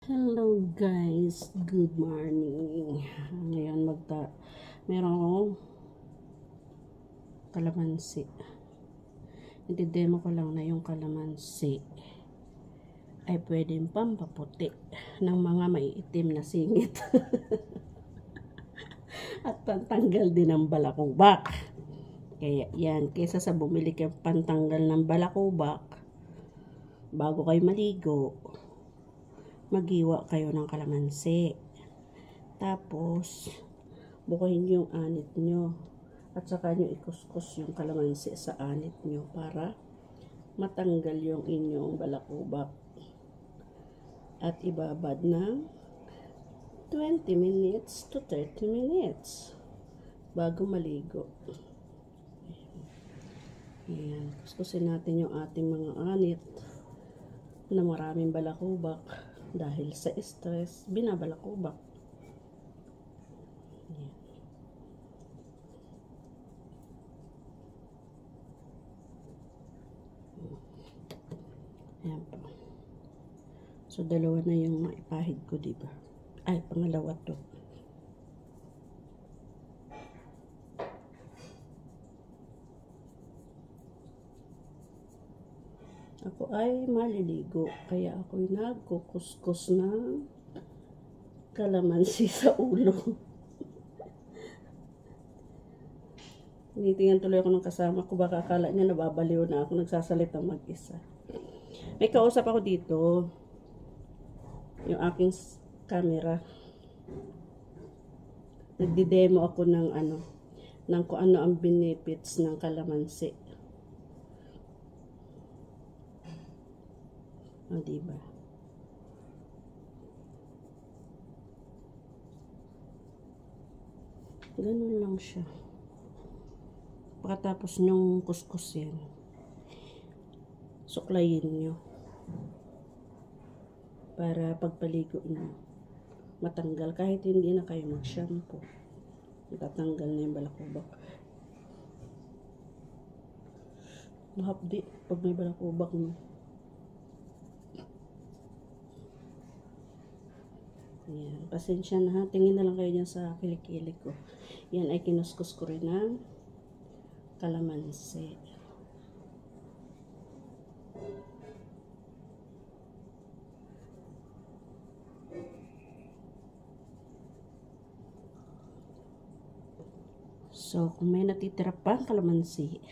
Hello guys, good morning. Ngayon meron akong kalamansi. I-demo ko lang na yung kalamansi ay pwedeng pampaputi ng mga maiitim na singit. At pantanggal din ng balakubak. Kaya yan, kaysa sa bumili kayo pantanggal ng balakubak, bago kayo maligo, maghiwa kayo ng kalamansi. Tapos, bukayin yung anit nyo. At saka nyo ikuskus yung kalamansi sa anit nyo para matanggal yung inyong balakubak. At ibabad ng 20 minutes to 30 minutes bago maligo. Ayan. Kuskusin natin yung ating mga anit na maraming balakubak. Dahil sa stress, binabalakubak. Ayan. Ayan po. So, dalawa na yung maipahid ko, diba? Ay, pangalawa to. Ako ay maliligo, kaya ako'y nagkukuskus ng kalamansi sa ulo. Tinitingnan tuloy ako ng kasama ko, baka akala niya nababaliw na ako nagsasalita mag-isa. May kausap ako dito, yung aking camera. Nagdi-demo ako ng kung ano ang benefits ng kalamansi. O, diba? Ganun lang siya. Pagkatapos nyong kuskusin, suklayin nyo. Para pagpaligo nyo, matanggal. Kahit hindi na kayo mag-shampoo, matatanggal na yung balakubak. Mahapdi pag may balakubak mo. Ayan, pasensya na ha. Tingin na lang kayo dyan sa kilikili ko. Yan ay kinuskus ko rin ng kalamansi. So, kung may natitira pang kalamansi,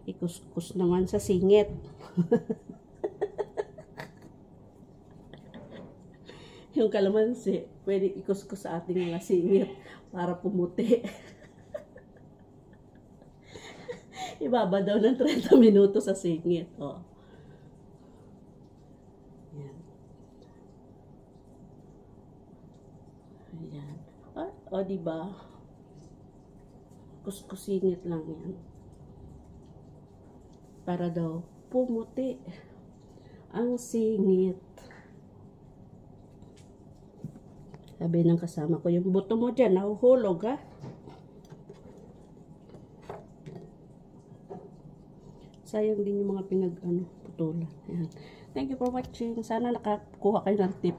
ikuskus naman sa singit. Yung kalamansi, pwede ikuskus sa ating mga singit para pumuti. Ibaba daw ng 30 minuto sa singit. O. Ayan. Ayan. O, diba? Kuskusingit lang yan. Para daw pumuti ang singit. Sabi ng kasama ko, yung buto mo dyan, nahuhulog ha. Sayang din yung mga putulan. Ayan. Thank you for watching. Sana nakakuha kayo ng tip.